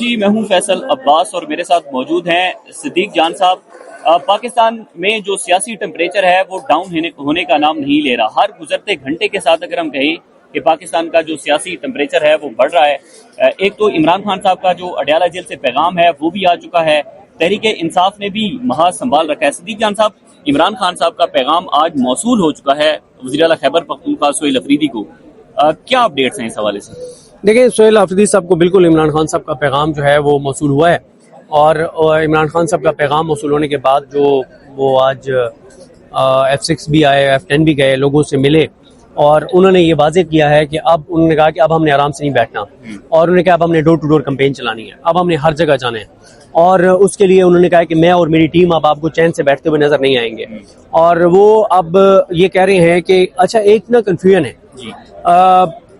جی میں ہوں فیصل عباس اور میرے ساتھ موجود ہیں صدیق جان صاحب۔ پاکستان میں جو سیاسی ٹمپریچر ہے وہ ڈاؤن ہونے کا نام نہیں لے رہا۔ ہر گزرتے گھنٹے کے ساتھ اگر ہم کہیں کہ پاکستان کا جو سیاسی ٹمپریچر ہے وہ بڑھ رہا ہے۔ ایک تو عمران خان صاحب کا جو اڈیالہ جیل سے پیغام ہے وہ بھی آ چکا ہے، تحریک انصاف نے بھی محاذ سنبھال رکھا ہے۔ صدیق جان صاحب، عمران خان صاحب کا پیغام آج موصول ہو چکا ہے وزیر اعلیٰ خیبر پختونخوا سہیل افریدی کو، کیا اپڈیٹس ہیں اس حوالے سے؟ دیکھیں، سہیل افریدی صاحب کو بالکل عمران خان صاحب کا پیغام جو ہے وہ موصول ہوا ہے، اور عمران خان صاحب کا پیغام موصول ہونے کے بعد جو وہ آج F6 بھی آئے، F10 بھی گئے، لوگوں سے ملے، اور انہوں نے یہ واضح کیا ہے کہ اب انہوں نے کہا کہ اب ہم نے آرام سے نہیں بیٹھنا، اور انہوں نے کہا اب ہم نے ڈور ٹو ڈور کمپین چلانی ہے، اب ہم نے ہر جگہ جانا ہے، اور اس کے لیے انہوں نے کہا کہ میں اور میری ٹیم اب آپ کو چین سے بیٹھتے ہوئے نظر نہیں آئیں گے۔ اور وہ اب یہ کہہ رہے ہیں کہ اچھا ایک نا کنفیوژن ہے،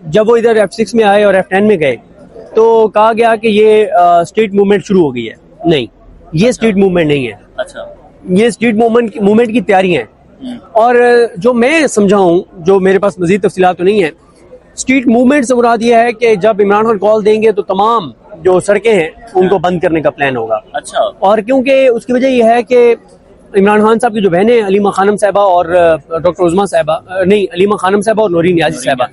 جب وہ ادھر F6 میں آئے اور F10 میں گئے تو کہا گیا کہ یہ اسٹریٹ موومنٹ شروع ہو گئی ہے۔ نہیں، یہ اسٹریٹ موومنٹ نہیں ہے، اچھا یہ اسٹریٹ موومنٹ کی تیاریاں ہیں، اور جو میں سمجھا ہوں، جو میرے پاس مزید تفصیلات تو نہیں ہیں، اسٹریٹ موومنٹ سے مراد یہ ہے کہ جب عمران خان کال دیں گے تو تمام جو سڑکیں ہیں ان کو بند کرنے کا پلان ہوگا۔ اچھا، اور کیونکہ اس کی وجہ یہ ہے کہ عمران خان صاحب کی جو بہنیں علیمہ خانم صاحبہ اور ڈاکٹر عظمیٰ صاحبہ، نہیں، علیمہ خانم صاحبہ اور نورین نیازی صاحبہ،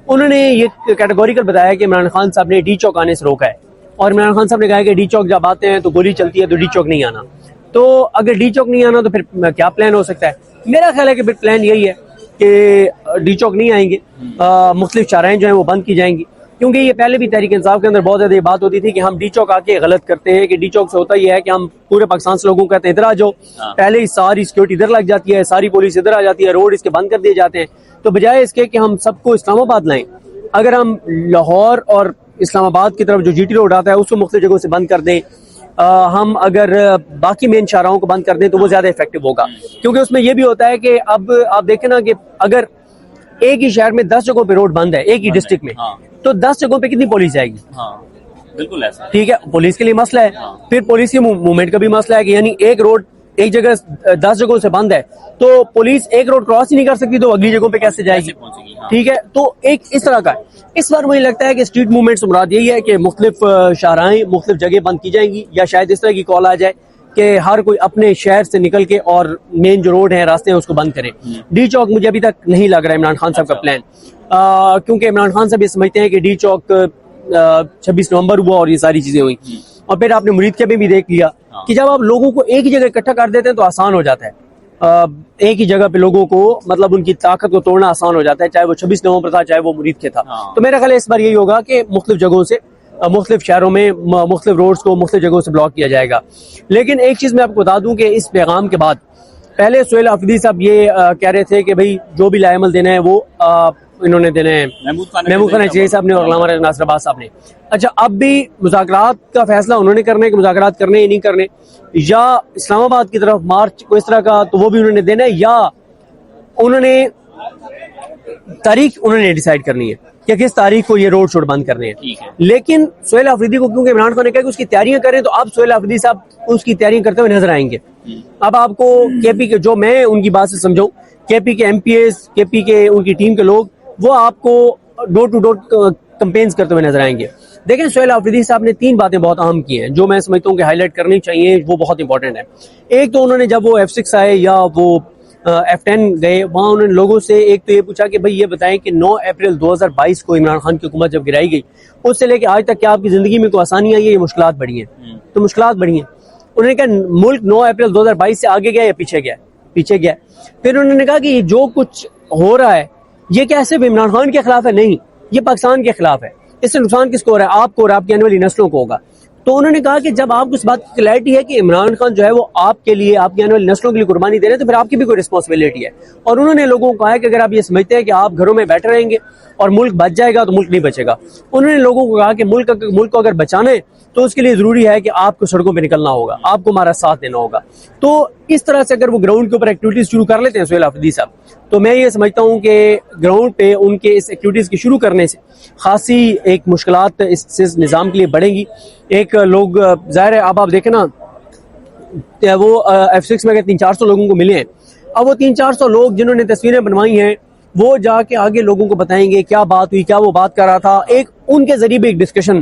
انہوں نے یہ کیٹیگوریکل بتایا کہ عمران خان صاحب نے ڈی چوک آنے سے روکا ہے، اور عمران خان صاحب نے کہا کہ ڈی چوک جب آتے ہیں تو گولی چلتی ہے تو ڈی چوک نہیں آنا۔ تو اگر ڈی چوک نہیں آنا تو پھر کیا پلان ہو سکتا ہے؟ میرا خیال ہے کہ پھر پلان یہی ہے کہ ڈی چوک نہیں آئیں گے، مختلف چارائیں جو ہیں وہ بند کی جائیں گی، کیونکہ یہ پہلے بھی تحریک انصاف کے اندر بہت زیادہ یہ بات ہوتی تھی کہ ہم ڈی چوک آ کے غلط کرتے ہیں، کہ ڈی چوک سے ہوتا یہ ہے کہ ہم پورے پاکستان سے لوگوں کو کہتے ہیں ادھر آ جاؤ، پہلے ہی ساری سیکورٹی ادھر لگ جاتی ہے، ساری پولیس ادھر آ جاتی ہے، روڈ اس کے بند کر دیے جاتے ہیں، تو بجائے اس کے کہ ہم سب کو اسلام آباد لائیں، اگر ہم لاہور اور اسلام آباد کی طرف جو جی ٹی روڈ آتا ہے اس کو مختلف جگہوں سے بند کر دیں، ہم اگر باقی مین شاہراہوں کو بند کر دیں تو وہ زیادہ افیکٹو ہوگا، کیونکہ اس میں یہ بھی ہوتا ہے کہ اب آپ دیکھیں نا کہ اگر ایک ہی شہر میں 10 جگہوں پہ روڈ بند ہے ایک ہی ڈسٹرکٹ میں، تو 10 جگہوں پہ کتنی پولیس جائے گی؟ بالکل ایسا، ٹھیک ہے، پولیس کے لیے مسئلہ ہے، پھر پولیس کی موومنٹ کا بھی مسئلہ ہے کہ یعنی ایک روڈ ایک جگہ 10 جگہوں سے بند ہے تو پولیس ایک روڈ کراس ہی نہیں کر سکتی تو اگلی جگہوں پہ کیسے جائے گی؟ ٹھیک ہے، تو ایک اس طرح کا ہے۔ اس بار مجھے لگتا ہے کہ اسٹریٹ موومنٹ سے مراد یہی ہے کہ مختلف شاہراہیں مختلف جگہ بند کی جائیں گی، یا شاید اس طرح کی کال آ جائے کہ ہر کوئی اپنے شہر سے نکل کے اور مین جو روڈ ہیں راستے ہیں اس کو بند کرے۔ ڈی چوک مجھے ابھی تک نہیں لگ رہا ہے عمران خان صاحب کا پلان، کیونکہ عمران خان صاحب یہ سمجھتے ہیں کہ ڈی چوک 26 نومبر ہوا اور یہ ساری چیزیں ہوئی، اور پھر آپ نے مرید کے میں بھی دیکھ لیا کہ جب آپ لوگوں کو ایک ہی جگہ اکٹھا کر دیتے ہیں تو آسان ہو جاتا ہے، ایک ہی جگہ پہ لوگوں کو مطلب ان کی طاقت کو توڑنا آسان ہو جاتا ہے، چاہے وہ 26 نومبر تھا چاہے وہ مرید کے تھا۔ تو میرا خیال ہے اس بار یہی ہوگا کہ مختلف جگہوں سے مختلف شہروں میں مختلف روڈز کو مختلف جگہوں سے بلاک کیا جائے گا۔ لیکن ایک چیز میں آپ کو بتا دوں کہ اس پیغام کے بعد پہلے سہیل افریدی صاحب یہ کہہ رہے تھے کہ بھائی جو بھی لائے عمل دینا ہے وہ انہوں نے دینے ہیں محمود خان چیز صاحب نے اور علامہ ناصر عباس صاحب نے۔ اچھا، اب بھی مذاکرات کا فیصلہ انہوں نے کرنا ہے کہ مذاکرات کرنے یا نہیں کرنے، یا اسلام آباد کی طرف مارچ کو اس طرح کا تو وہ بھی انہوں نے دینا ہے، یا انہوں نے تاریخ انہوں نے ڈیسائیڈ کرنی ہے کہ کس تاریخ کو یہ روڈ شوڈ بند کرنے ہیں۔ لیکن سہیل افریدی کو کیونکہ عمران خان نے کہا کہ اس کی تیاریاں کریں تو اب سہیل افریدی صاحب اس کی تیاریاں کرتے ہوئے نظر آئیں گے۔ اب آپ کو کے پی کے جو میں ان کی بات سے سمجھوں، کے پی کے ایم پی ایز، کے پی کے ان کی ٹیم کے لوگ وہ آپ کو ڈور ٹو ڈور کمپینز کرتے ہوئے نظر آئیں گے۔ دیکھیں، سہیل افریدی صاحب نے 3 باتیں بہت اہم کی ہیں جو میں سمجھتا ہوں کہ ہائی لائٹ کرنی چاہیے، وہ بہت امپورٹنٹ ہے۔ ایک تو انہوں نے جب وہ F6 آئے یا وہ F10 گئے، وہاں انہوں نے لوگوں سے ایک تو یہ پوچھا کہ بھئی یہ بتائیں کہ 9 اپریل 2022 کو عمران خان کی حکومت جب گرائی گئی اس سے لے کے آج تک کیا آپ کی زندگی میں کوئی آسانی آئی ہے یا مشکلات بڑھی ہیں؟ تو مشکلات بڑھی ہیں۔ انہوں نے کہا ملک 9 اپریل 2022 سے آگے گیا یا پیچھے گیا؟ پیچھے گیا۔ پھر انہوں نے کہا کہ یہ جو کچھ ہو رہا ہے یہ کیا صرف عمران خان کے خلاف ہے؟ نہیں، یہ پاکستان کے خلاف ہے۔ اس سے نقصان کس کو ہو رہا ہے؟ آپ کو اور آپ کی آنے والی نسلوں کو ہوگا۔ تو انہوں نے کہا کہ جب آپ کو اس بات کی کلیئرٹی ہے کہ عمران خان جو ہے وہ آپ کے لیے، آپ کی آنے والی نسلوں کے لیے قربانی دے رہے ہیں، تو پھر آپ کی بھی کوئی رسپانسبلٹی ہے۔ اور انہوں نے لوگوں کو کہا کہ اگر آپ یہ سمجھتے ہیں کہ آپ گھروں میں بیٹھے رہیں گے اور ملک بچ جائے گا تو ملک نہیں بچے گا۔ انہوں نے لوگوں کو کہا کہ ملک کو اگر بچانا ہے تو اس کے لیے ضروری ہے کہ آپ کو سڑکوں پہ نکلنا ہوگا، آپ کو ہمارا ساتھ دینا ہوگا۔ تو اس طرح سے اگر وہ گراؤنڈ کے اوپر ایکٹیویٹیز شروع کر لیتے ہیں سہیل افریدی صاحب، تو میں یہ سمجھتا ہوں کہ گراؤنڈ پہ ان کے اس ایکٹیویٹیز کی شروع کرنے سے خاصی ایک مشکلات اس نظام کے لیے بڑھیں گی۔ ایک لوگ ظاہر ہے اب آپ دیکھیں نا وہ F6 میں 300-400 لوگوں کو ملے ہیں، اب وہ 300-400 لوگ جنہوں نے تصویریں بنوائی ہیں وہ جا کے آگے لوگوں کو بتائیں گے کیا بات ہوئی، کیا وہ بات کر رہا تھا، ایک ان کے ذریعے بھی ایک ڈسکشن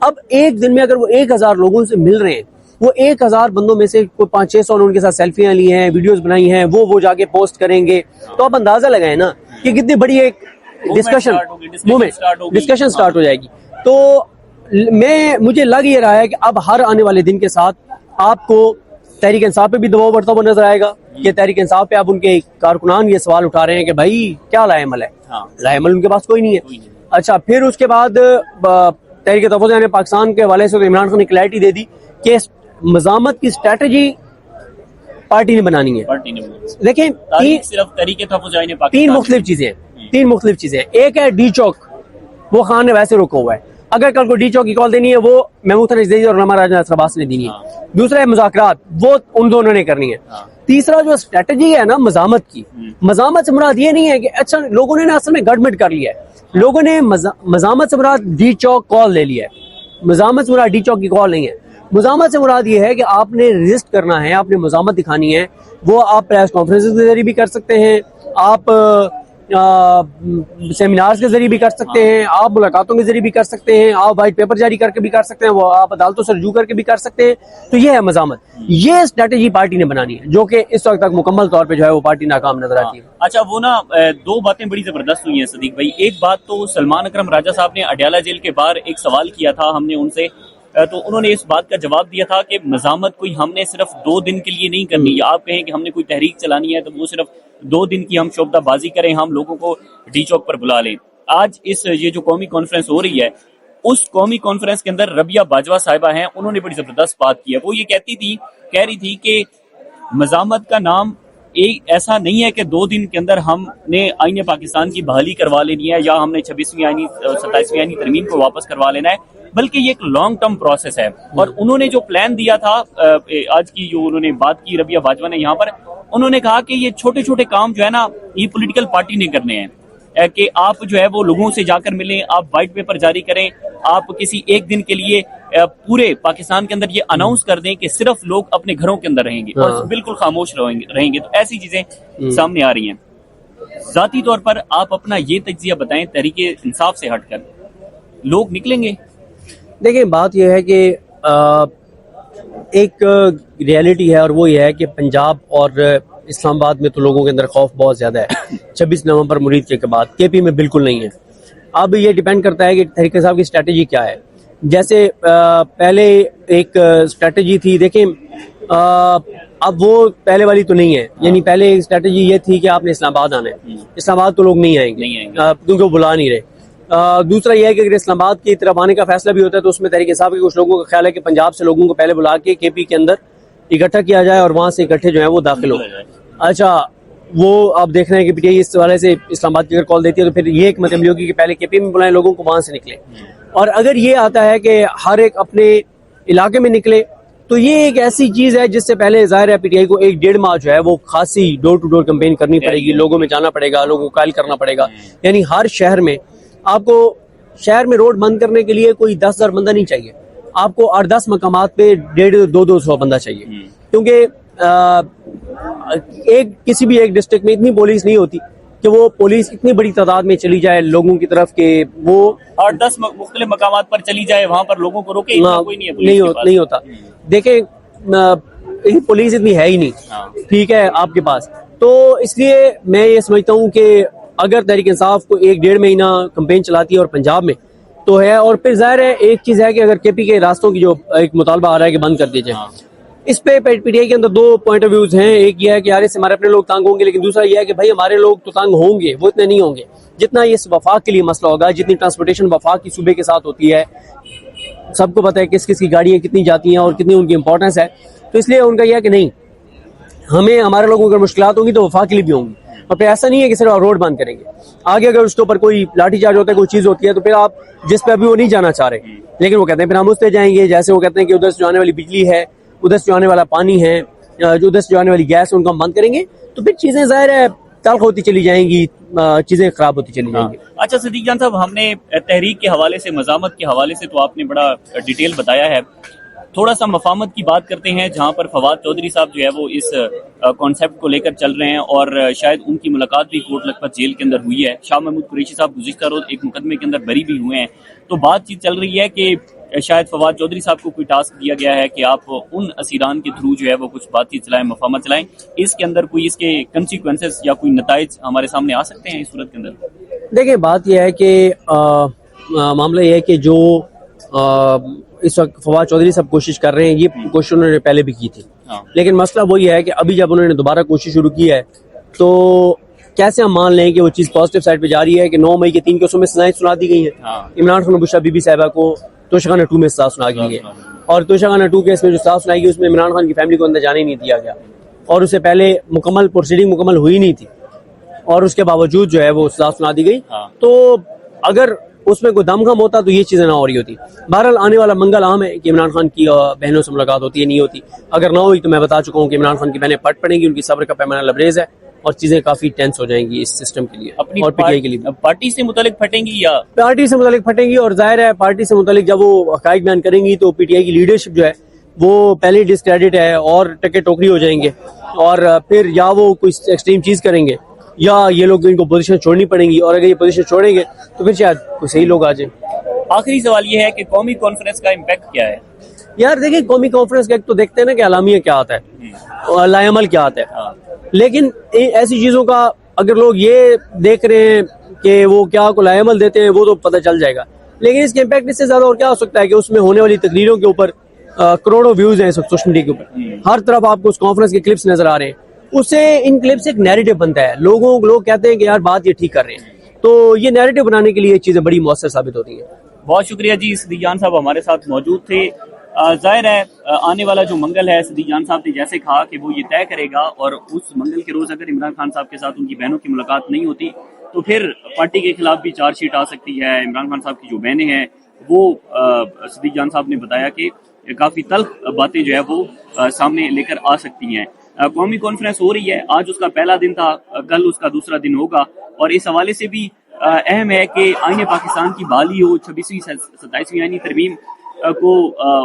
اب ایک دن میں اگر وہ 1000 لوگوں سے مل رہے ہیں, وہ 1000 بندوں میں سے کوئی 500-600 نے ان کے ساتھ سیلفیاں لی ہیں, ویڈیوز بنائی ہیں, وہ جا کے پوسٹ کریں گے, تو آپ اندازہ لگائیں نا کہ کتنی بڑی ایک ڈسکشن سٹارٹ ہو جائے گی. تو مجھے لگ یہ رہا ہے کہ اب ہر آنے والے دن کے ساتھ آپ کو تحریک انصاف پہ بھی دباؤ بڑھتا ہوا نظر آئے گا کہ تحریک انصاف پہ اب ان کے کارکنان یہ سوال اٹھا رہے ہیں کہ بھائی کیا لائے عمل ہے, لائے عمل ان کے پاس کوئی نہیں ہے. اچھا, پھر اس کے بعد تحریک تحفظ نے پاکستان کے حوالے سے عمران خان نے کلیئرٹی دے دی کہ مزاحمت کی اسٹریٹجی پارٹی نے بنانی ہے. دیکھیں صرف تحریک تحفظ نے تین مختلف چیزیں ہیں. ایک ہے ڈی چوک, وہ خان نے ویسے روکا ہوا ہے, اگر کل کو ڈی چوک کی کال دینی ہے وہ محمود حسین اور علامہ راجہ ناصر عباس نے دینی ہے. دوسرا ہے مذاکرات, وہ ان دونوں نے کرنی ہے. تیسرا جو اسٹریٹجی ہے نا مزاحمت کی, مزاحمت سے مراد یہ نہیں ہے کہ اچھا لوگوں نے نا اصل میں گڑبڑ کر لیا ہے, لوگوں نے مزاحمت سے مراد ڈی چوک کال لے لیا ہے. مزاحمت سے مراد ڈی چوک کی کال نہیں ہے. مزاحمت سے مراد یہ ہے کہ آپ نے رجسٹ کرنا ہے, آپ نے مزاحمت دکھانی ہے. وہ آپ پریس کانفرنس کے ذریعے بھی کر سکتے ہیں, آپ سیمینارز کے ذریعے بھی کر سکتے ہیں, آپ ملاقاتوں کے ذریعے بھی کر سکتے ہیں, آپ وائٹ پیپر جاری کر کے بھی کر سکتے ہیں, وہ آپ عدالتوں سے رجوع کر کے بھی کر سکتے ہیں. تو یہ ہے مزاحمت. یہ اسٹریٹجی پارٹی نے بنانی ہے جو کہ اس وقت تک مکمل طور پہ جو ہے وہ پارٹی ناکام نظر آتی ہے. اچھا, وہ نا دو باتیں بڑی زبردست ہوئی ہیں صدیق بھائی. ایک بات تو سلمان اکرم راجہ صاحب نے اڈیالہ جیل کے باہر ایک سوال کیا تھا ہم نے ان سے, تو انہوں نے اس بات کا جواب دیا تھا کہ مزاحمت کوئی ہم نے صرف 2 دن کے لیے نہیں کرنی. آپ کہیں کہ ہم نے کوئی تحریک چلانی ہے تو وہ صرف 2 دن کی ہم شعبدہ بازی کریں, ہم لوگوں کو ڈی چوک پر بلا لیں. آج یہ جو قومی کانفرنس ہو رہی ہے, اس قومی کانفرنس کے اندر ربیہ باجوہ صاحبہ ہیں, انہوں نے بڑی زبردست بات کی ہے. وہ یہ کہہ رہی تھی کہ مزاحمت کا نام ایسا نہیں ہے کہ 2 دن کے اندر ہم نے آئین پاکستان کی بحالی کروا لینی ہے یا ہم نے 26ویں آئینی 27ویں آئینی ترمیم کو واپس کروا لینا ہے, بلکہ یہ ایک لانگ ٹرم پروسیس ہے. اور انہوں نے جو پلان دیا تھا, آج کی جو انہوں نے بات کی ربیہ باجوہ نے یہاں پر, انہوں نے کہا کہ یہ چھوٹے چھوٹے کام جو ہے نا یہ پولیٹیکل پارٹی نے کرنے ہیں, کہ آپ جو ہے وہ لوگوں سے جا کر ملیں, آپ وائٹ پیپر جاری کریں, آپ کسی ایک دن کے لیے پورے پاکستان کے اندر یہ اناؤنس کر دیں کہ صرف لوگ اپنے گھروں کے اندر رہیں گے اور بالکل خاموش رہیں گے. تو ایسی چیزیں سامنے آ رہی ہیں. ذاتی طور پر آپ اپنا یہ تجزیہ بتائیں, تحریک انصاف سے ہٹ کر لوگ نکلیں گے؟ دیکھیں بات یہ ہے کہ ایک ریئلٹی ہے, اور وہ یہ ہے کہ پنجاب اور اسلام آباد میں تو لوگوں کے اندر خوف بہت زیادہ ہے 26 نومبر مرید کے بعد. کے پی میں بالکل نہیں ہے. اب یہ ڈیپینڈ کرتا ہے کہ تحریک صاحب کی اسٹریٹجی کیا ہے. جیسے پہلے ایک اسٹریٹجی تھی, دیکھیں اب وہ پہلے والی تو نہیں ہے. یعنی پہلے ایک اسٹریٹجی یہ تھی کہ آپ نے اسلام آباد آنا ہے, اسلام آباد تو لوگ نہیں آئیں گے کیونکہ وہ بلا نہیں رہے. دوسرا یہ ہے کہ اگر اسلام آباد کی طرف آنے کا فیصلہ بھی ہوتا ہے تو اس میں تحریک صاحب کے کچھ لوگوں کا خیال ہے کہ پنجاب سے لوگوں کو پہلے بلا کے کے پی کے اندر اکٹھا کیا جائے اور وہاں سے اکٹھے جو ہیں وہ داخل ہو. اچھا, وہ آپ دیکھ رہے ہیں کہ پی ٹی آئی اس حوالے سے اسلام آباد کی اگر کال دیتی ہے تو پھر یہ ایک مطلب یہ ہوگی کہ پہلے کے پی میں بلائیں لوگوں کو, وہاں سے نکلے. اور اگر یہ آتا ہے کہ ہر ایک اپنے علاقے میں نکلے تو یہ ایک ایسی چیز ہے جس سے پہلے ظاہر ہے پی ٹی آئی کو 1.5 ماہ جو ہے وہ خاصی ڈور ٹو ڈور کمپین کرنی پڑے گی, لوگوں میں جانا پڑے گا, لوگوں کو قائل کرنا پڑے گا. یعنی ہر شہر میں آپ کو شہر میں روڈ بند کرنے کے لیے کوئی 10,000 بندہ نہیں چاہیے, آپ کو 8-10 مقامات پہ 150-200 بندہ چاہیے. کیونکہ کسی بھی ایک ڈسٹرکٹ میں اتنی پولیس نہیں ہوتی کہ وہ پولیس اتنی بڑی تعداد میں چلی جائے لوگوں کی طرف کہ وہ 8-10 مختلف مقامات پر چلی جائے, وہاں پر لوگوں کو روکے, کوئی نہیں ہوتا. دیکھیں پولیس اتنی ہے ہی نہیں, ٹھیک ہے, آپ کے پاس. تو اس لیے میں یہ سمجھتا ہوں کہ اگر تحریک انصاف کو 1-1.5 مہینہ کمپین چلاتی ہے اور پنجاب میں تو ہے. اور پھر ظاہر ہے ایک چیز ہے کہ اگر کے پی کے راستوں کی جو ایک مطالبہ آ رہا ہے کہ بند کر دیے جائیں, اس پہ پی ٹی آئی کے اندر 2 پوائنٹ آف ویوز ہیں. ایک یہ ہے کہ یار اس سے ہمارے اپنے لوگ تنگ ہوں گے, لیکن دوسرا یہ ہے کہ بھائی ہمارے لوگ تو تنگ ہوں گے, وہ اتنے نہیں ہوں گے جتنا یہ وفاق کے لیے مسئلہ ہوگا, جتنی ٹرانسپورٹیشن وفاق کی صوبے کے ساتھ ہوتی ہے. سب کو پتہ ہے کس کس کی گاڑیاں کتنی جاتی ہیں اور کتنی ان کی امپورٹنس ہے. تو اس لیے ان کا یہ ہے کہ نہیں, ہمیں ہمارے لوگوں کو مشکلات ہوں گی تو وفاق کے لیے بھی ہوں گی. اور پھر ایسا نہیں ہے کہ صرف روڈ بند کریں گے, آگے اگر اس کے اوپر کوئی لاٹھی چارج ہوتا ہے, کوئی چیز ہوتی ہے, تو پھر آپ جس پہ ابھی وہ نہیں جانا چاہ رہے, لیکن وہ کہتے ہیں پھر ہم اس پہ جائیں گے. جیسے وہ کہتے ہیں کہ ادھر سے جو آنے والی بجلی ہے, ادھر سے جو آنے والا پانی ہے, جو ادھر سے جو آنے والی گیس ہے, ان کو ہم بند کریں گے, تو پھر چیزیں ظاہر ہے تلخ ہوتی چلی جائیں گی, چیزیں خراب ہوتی چلی جائیں گی. اچھا صدیق جان صاحب, ہم نے تحریک کے حوالے سے, مزاحمت کے حوالے سے تو آپ نے بڑا ڈیٹیل بتایا ہے. تھوڑا سا مفاہمت کی بات کرتے ہیں جہاں پر فواد چودھری صاحب جو ہے وہ اس کانسیپٹ کو لے کر چل رہے ہیں اور شاید ان کی ملاقات بھی کوٹ لکھپت جیل کے اندر ہوئی ہے. شاہ محمود قریشی صاحب گزشتہ روز ایک مقدمے کے اندر بری بھی ہوئے ہیں. تو بات چیت چل رہی ہے کہ شاید فواد چودھری صاحب کو کوئی ٹاسک دیا گیا ہے کہ آپ ان اسیران کے تھرو جو ہے وہ کچھ بات چیت چلائیں, مفاہمت چلائیں. اس کے اندر کوئی اس کے کنسیکوینسز یا کوئی نتائج ہمارے سامنے آ سکتے ہیں اس صورت کے اندر؟ دیکھیں بات یہ ہے کہ معاملہ یہ ہے کہ جو اس وقت فواد چودھری صاحب کوشش کر رہے ہیں, یہ کوشش انہوں نے پہلے بھی کی تھی, لیکن مسئلہ وہی ہے کہ ابھی جب انہوں نے دوبارہ کوشش شروع کی ہے تو کیسے ہم مان لیں کہ وہ چیز پازیٹیو سائڈ پہ جا رہی ہے کہ 9 مئی کے 3 کیسوں میں سزائیں سنا دی گئی ہیں. عمران خان بشرا بی بی صاحبہ کو توشہ خانہ 2 میں سزا سنا گئی ہے, اور توشہ خانہ 2 کیس میں جو سزا سنائی گئی اس میں عمران خان کی فیملی کو اندر جانے نہیں دیا گیا, اور اس سے پہلے مکمل پروسیڈنگ مکمل ہوئی نہیں تھی, اور اس کے باوجود جو ہے وہ سزا سنا دی گئی. تو اگر اس میں کوئی دم خم ہوتا تو یہ چیزیں نہ ہو رہی ہوتی. بہرحال آنے والا منگل عام ہے کہ عمران خان کی بہنوں سے ملاقات ہوتی ہے, نہیں ہوتی. اگر نہ ہوئی تو میں بتا چکا ہوں کہ عمران خان کی بہنیں پٹ پڑیں گی, ان کی صبر کا پیمانہ لبریز ہے, اور چیزیں کافی ٹینس ہو جائیں گی اس سسٹم کے لیے اپنی اور پی ٹی آئی کے لیے. پارٹی سے متعلق پھٹیں گی یا پارٹی سے متعلق پھٹیں گی, اور ظاہر ہے پارٹی سے متعلق جب وہ حقائق بیان کریں گی تو پی ٹی آئی کی لیڈرشپ جو ہے وہ پہلے ڈسکریڈٹ ہے اور ٹکے ٹوکری ہو جائیں گے, اور پھر یا وہ کوئی ایکسٹریم چیز کریں گے یا یہ لوگ ان کو پوزیشن چھوڑنی پڑیں گی, اور اگر یہ پوزیشن چھوڑیں گے تو پھر شاید کوئی صحیح لوگ آ جائیں. آخری سوال یہ ہے کہ قومی کانفرنس کا امپیکٹ کیا ہے؟ یار دیکھیں قومی کانفرنس کا ایک تو دیکھتے ہیں نا کہ اعلامیہ کیا آتا ہے, لائے عمل کیا آتا ہے, لیکن ایسی چیزوں کا اگر لوگ یہ دیکھ رہے ہیں کہ وہ کیا کو لائے عمل دیتے ہیں وہ تو پتہ چل جائے گا, لیکن اس کے امپیکٹ اس سے زیادہ اور کیا ہو سکتا ہے کہ اس میں ہونے والی تقریروں کے اوپر کروڑوں ویوز ہیں سوشل میڈیا کے اوپر, ہر طرف آپ کو اس کانفرنس کے کلپس نظر آ رہے ہیں, اس سے ان کلپ سے ایک نیریٹو بنتا ہے, لوگ کہتے ہیں کہ یار بات یہ ٹھیک کر رہے ہیں, تو یہ نیریٹو بنانے کے لیے یہ چیزیں بڑی مؤثر ثابت ہوتی ہیں. بہت شکریہ جی, صدیق جان صاحب ہمارے ساتھ موجود تھے. ظاہر ہے آنے والا جو منگل ہے صدیق جان صاحب نے جیسے کہا کہ وہ یہ طے کرے گا, اور اس منگل کے روز اگر عمران خان صاحب کے ساتھ ان کی بہنوں کی ملاقات نہیں ہوتی تو پھر پارٹی کے خلاف بھی چارج شیٹ آ سکتی ہے. عمران خان صاحب کی جو بہنیں ہیں وہ صدیق جان صاحب نے بتایا کہ کافی تلخ باتیں جو ہے وہ سامنے لے کر آ سکتی ہیں. قومی کانفرنس ہو رہی ہے, آج اس کا پہلا دن تھا, کل اس کا دوسرا دن ہوگا, اور اس حوالے سے بھی اہم ہے کہ آئین پاکستان کی بحالی ہو, 26ویں 27ویں آئینی ترمیم کو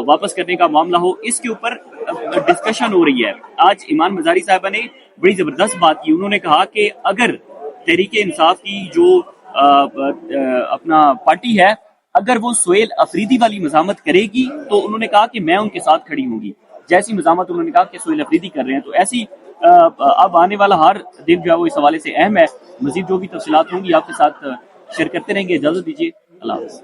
واپس کرنے کا معاملہ ہو, اس کے اوپر ڈسکشن ہو رہی ہے. آج ایمان مزاری صاحبہ نے بڑی زبردست بات کی, انہوں نے کہا کہ اگر تحریک انصاف کی جو اپنا پارٹی ہے اگر وہ سہیل افریدی والی مزاحمت کرے گی تو انہوں نے کہا کہ میں ان کے ساتھ کھڑی ہوں گی, جیسی مزاحمت انہوں نے کہا کہ سہیل افریدی کر رہے ہیں. تو ایسی اب آنے والا ہر دن جو ہے وہ اس حوالے سے اہم ہے. مزید جو بھی تفصیلات ہوں گی آپ کے ساتھ شیئر کرتے رہیں گے. اجازت دیجیے, اللہ حافظ.